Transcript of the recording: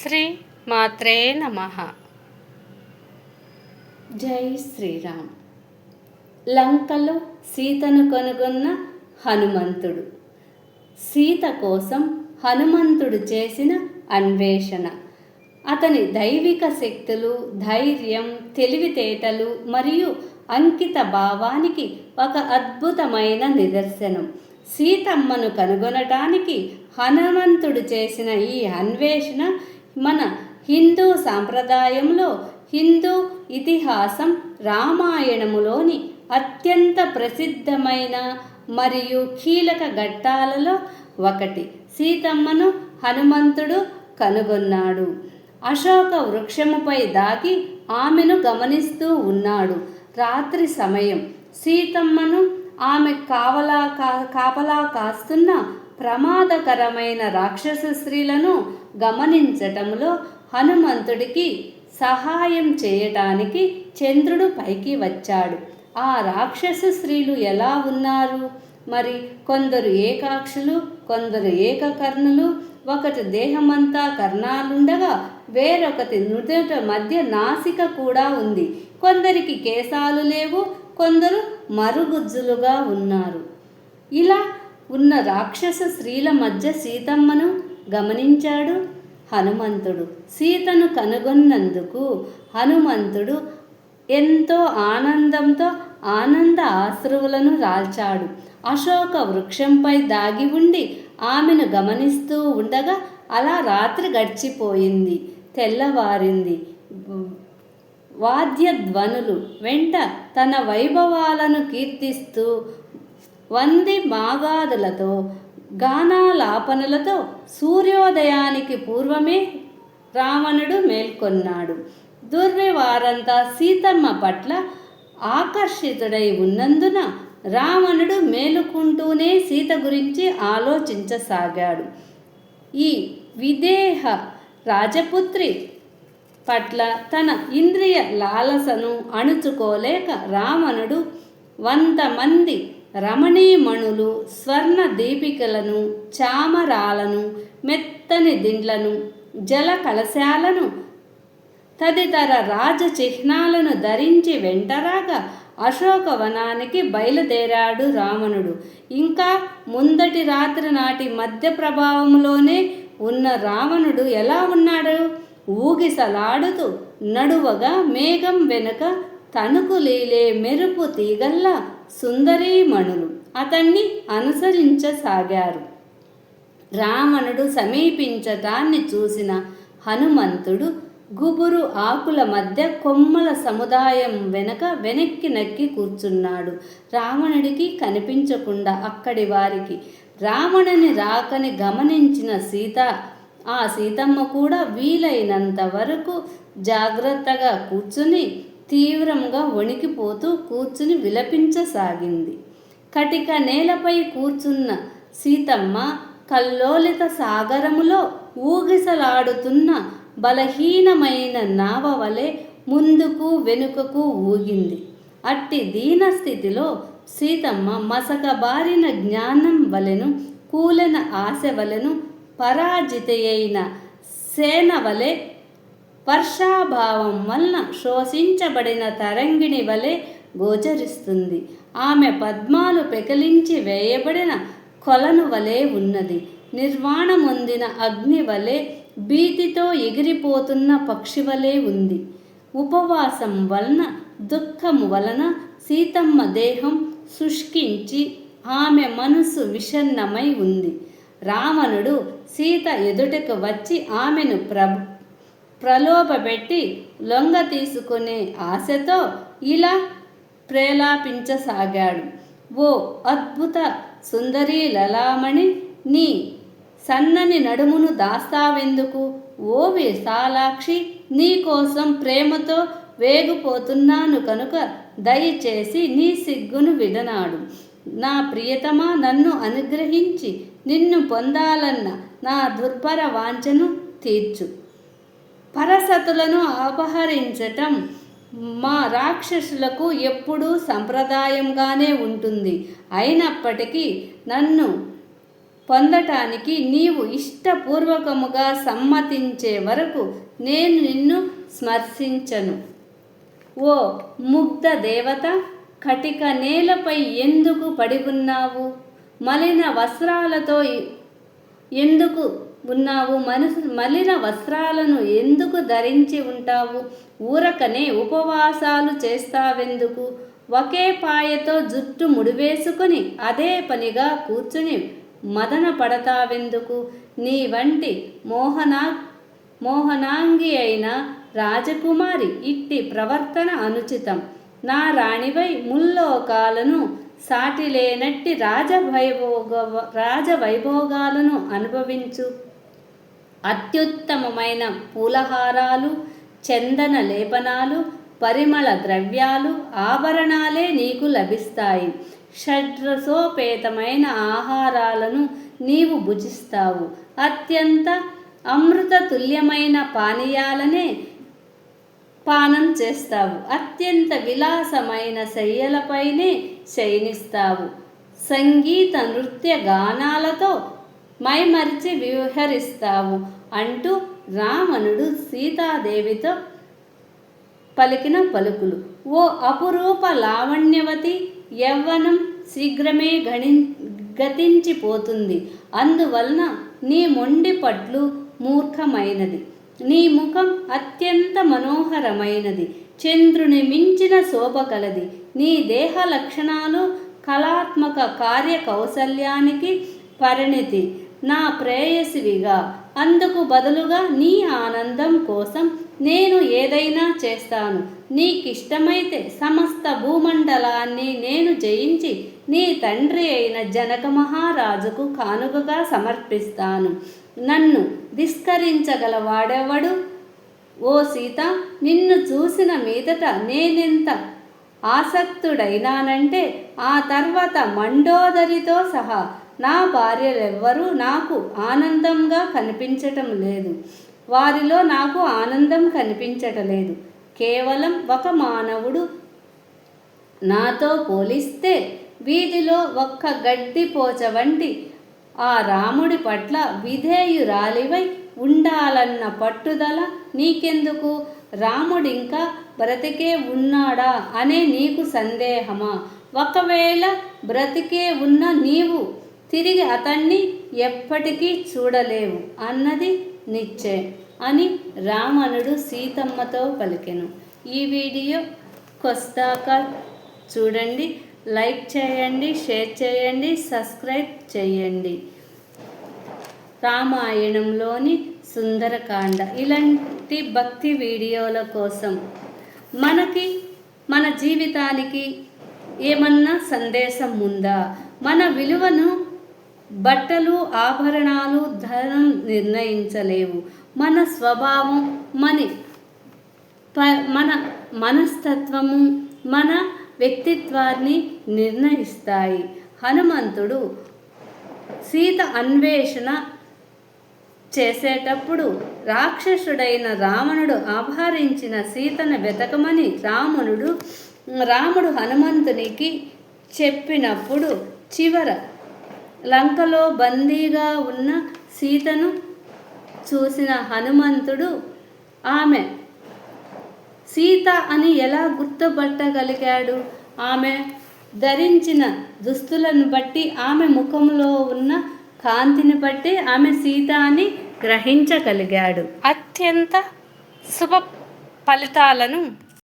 శ్రీ మాత్రే నమః. జై శ్రీరామ్. లంకలో సీతను కనుగొన్న హనుమంతుడు. సీత కోసం హనుమంతుడు చేసిన అన్వేషణ, అతని దైవిక శక్తులు, ధైర్యం, తెలివితేటలు మరియు అంకిత భావానికి ఒక అద్భుతమైన నిదర్శనం. సీతమ్మను కనుగొనటానికి హనుమంతుడు చేసిన ఈ అన్వేషణ మన హిందూ సాంప్రదాయంలో, హిందూ ఇతిహాసం రామాయణములోని అత్యంత ప్రసిద్ధమైన మరియు కీలక ఘట్టాలలో ఒకటి. సీతమ్మను హనుమంతుడు కనుగొన్నాడు. అశోక వృక్షముపై దాగి ఆమెను గమనిస్తూ ఉన్నాడు. రాత్రి సమయం. సీతమ్మను ఆమె కాపలా కాస్తున్న ప్రమాదకరమైన రాక్షస స్త్రీలను గమనించటంలో హనుమంతుడికి సహాయం చేయటానికి చంద్రుడు పైకి వచ్చాడు. ఆ రాక్షస స్త్రీలు ఎలా ఉన్నారు? మరి కొందరు ఏకాక్షులు, కొందరు ఏకకర్ణులు. ఒకటి దేహమంతా కర్ణాలుండగా వేరొకటి నుదుట మధ్య నాసిక కూడా ఉంది. కొందరికి కేశాలు లేవు, కొందరు మరుగుజ్జులుగా ఉన్నారు. ఇలా ఉన్న రాక్షస స్త్రీల మధ్య సీతమ్మను గమనించాడు హనుమంతుడు. సీతను కనుగొన్నందుకు హనుమంతుడు ఎంతో ఆనందంతో ఆనంద ఆశ్రువులను రాల్చాడు. అశోక వృక్షంపై దాగి ఉండి ఆమెను గమనిస్తూ ఉండగా అలా రాత్రి గడిచిపోయింది. తెల్లవారింది. వాద్యధ్వనులు వెంట తన వైభవాలను కీర్తిస్తూ వంది మాగాదులతో, గానాలాపనలతో సూర్యోదయానికి పూర్వమే రావణుడు మేల్కొన్నాడు. దుర్వివారంతా సీతమ్మ పట్ల ఆకర్షితుడై ఉన్నందున రావణుడు మేలుకుంటూనే సీత గురించి ఆలోచించసాగాడు. ఈ విదేహ రాజపుత్రి పట్ల తన ఇంద్రియ లాలసను అణుచుకోలేక రావణుడు 100 మంది రమణీమణులు, స్వర్ణ దీపికలను, చామరాలను, మెత్తని దిండ్లను, జల కలశాలను తదితర రాజ చిహ్నాలను ధరించి వెంటరాగా అశోకవనానికి బయలుదేరాడు రావణుడు. ఇంకా ముందటి రాత్రి నాటి మధ్య ప్రభావంలోనే ఉన్న రావణుడు ఎలా ఉన్నాడు? ఊగిసలాడుతూ నడువగా మేఘం వెనుక తణుకు లీలే మెరుపు తీగల్లా సుందరీమణులు అతన్ని అనుసరించసాగారు. రావణుడు సమీపించటాన్ని చూసిన హనుమంతుడు గుబురు ఆకుల మధ్య కొమ్మల సముదాయం వెనక్కి నక్కి కూర్చున్నాడు. రావణుడికి కనిపించకుండా అక్కడి వారికి రావణుని రాకని గమనించిన ఆ సీతమ్మ కూడా వీలైనంత వరకు జాగ్రత్తగా కూర్చుని తీవ్రంగా వణికిపోతూ కూర్చుని విలపించసాగింది. కటిక నేలపై కూర్చున్న సీతమ్మ కల్లోలిత సాగరములో ఊగిసలాడుతున్న బలహీనమైన నావ వలె ముందుకు వెనుకకు ఊగింది. అట్టి దీనస్థితిలో సీతమ్మ మసకబారిన జ్ఞానం వలెను, కూలెన ఆశ వలెను, పరాజితయైన సేన వలె, వర్షాభావం వలన శోషించబడిన తరంగిణి వలె గోచరిస్తుంది. ఆమె పద్మాలు పెకలించి వేయబడిన కొలను వలె ఉన్నది. నిర్వాణమొందిన అగ్ని వలె, భీతితో ఎగిరిపోతున్న పక్షి వలె ఉంది. ఉపవాసం వలన, దుఃఖము వలన సీతమ్మ దేహం శుష్కించి ఆమె మనసు విషన్నమై ఉంది. రావణుడు సీత ఎదుటకు వచ్చి ఆమెను ప్రలోభపెట్టి లొంగ తీసుకునే ఆశతో ఇలా ప్రేలాపించసాగాడు. ఓ అద్భుత సుందరీ లలామణి, నీ సన్నని నడుమును దాస్తావెందుకు? ఓ విశాలాక్షి, నీకోసం ప్రేమతో వేగిపోతున్నాను కనుక దయచేసి నీ సిగ్గును విడనాడు. నా ప్రియతమా, నన్ను అనుగ్రహించి నిన్ను పొందాలన్న నా దుర్భర వాంఛను తీర్చు. పరసతులను అపహరించటం మా రాక్షసులకు ఎప్పుడూ సంప్రదాయంగానే ఉంటుంది. అయినప్పటికీ నన్ను పొందటానికి నీవు ఇష్టపూర్వకముగా సమ్మతించే వరకు నేను నిన్ను స్మర్శించను. ఓ ముగ్ధ దేవత, కటిక నేలపై ఎందుకు పడి ఉన్నావు? మలిన వస్త్రాలతో ఎందుకు ఉన్నావు? మలిన వస్త్రాలను ఎందుకు ధరించి ఉంటావు? ఊరకనే ఉపవాసాలు చేస్తావెందుకు? ఒకే పాయతో జుట్టు ముడివేసుకుని అదే పనిగా కూర్చుని మదన పడతావెందుకు? నీ వంటి మోహనాంగి అయిన రాజకుమారి, ఇట్టి ప్రవర్తన అనుచితం. నా రాణివై ముల్లోకాలను సాటిలేనట్టి రాజవైభోగాలను అనుభవించు. అత్యుత్తమమైన పూలహారాలు, చందన లేపనాలు, పరిమళ ద్రవ్యాలు, ఆభరణాలే నీకు లభిస్తాయి. షడ్రసోపేతమైన ఆహారాలను నీవు భుజిస్తావు. అత్యంత అమృత తుల్యమైన పానీయాలనే పానం చేస్తావు. అత్యంత విలాసమైన శయ్యలపైనే శయనిస్తావు. సంగీత నృత్య గానాలతో మైమరిచి విహరిస్తావు అంటూ రావణుడు సీతాదేవితో పలికిన పలుకులు. ఓ అపురూప లావణ్యవతి, యవ్వనం శీఘ్రమే గతించిపోతుంది. అందువలన నీ మొండి పట్లు మూర్ఖమైనది. నీ ముఖం అత్యంత మనోహరమైనది, చంద్రుని మించిన శోభ కలది. నీ దేహ లక్షణాలు కళాత్మక కార్య కౌశల్యానికి పరిణితి. నా ప్రేయసివిగా అందుకు బదులుగా నీ ఆనందం కోసం నేను ఏదైనా చేస్తాను. నీకిష్టమైతే సమస్త భూమండలాన్ని నేను జయించి నీ తండ్రి అయిన జనక మహారాజుకు కానుకగా సమర్పిస్తాను. నన్ను ధిక్కరించగల వాడెవడు? ఓ సీత, నిన్ను చూసిన మీదట నేనెంత ఆసక్తుడైనానంటే ఆ తర్వాత మండోదరితో సహా నా భార్యలెవ్వరూ నాకు ఆనందంగా కనిపించటం లేదు. వారిలో నాకు ఆనందం కనిపించటలేదు. కేవలం ఒక మానవుడు నాతో పోలిస్తే వీధిలో ఒక్క గడ్డిపోచ వంటి ఆ రాముడి పట్ల విధేయురాలివై ఉండాలన్న పట్టుదల నీకెందుకు? రాముడింకా బ్రతికే ఉన్నాడా అనే నీకు సందేహమా? ఒకవేళ బ్రతికే ఉన్న నీవు తిరిగి అతన్ని ఎప్పటికీ చూడలేవు అన్నది నిశ్చయం అని రావణుడు సీతమ్మతో పలికెను. ఈ వీడియో కొస్తాకా చూడండి, లైక్ చేయండి, షేర్ చేయండి, సబ్స్క్రైబ్ చేయండి. రామాయణంలోని సుందరకాండ ఇలాంటి భక్తి వీడియోల కోసం మన జీవితానికి ఏమన్నా సందేశం ఉందా? మన విలువను బట్టలు, ఆభరణాలు, ధనం నిర్ణయించలేవు. మన స్వభావం, మన మనస్తత్వము మన వ్యక్తిత్వాన్ని నిర్ణయిస్తాయి. హనుమంతుడు సీత అన్వేషణ చేసేటప్పుడు రాక్షసుడైన రావణుడు అపహరించిన సీతను వెతకమని రాముడు హనుమంతునికి చెప్పినప్పుడు చివర లంకలో బందీగా ఉన్న సీతను చూసిన హనుమంతుడు ఆమె సీత అని ఎలా గుర్తుపట్టగలిగాడు? ఆమె ధరించిన దుస్తులను బట్టి, ఆమె ముఖంలో ఉన్న కాంతిని బట్టి ఆమె సీత అని గ్రహించగలిగాడు. అత్యంత శుభ ఫలితాలను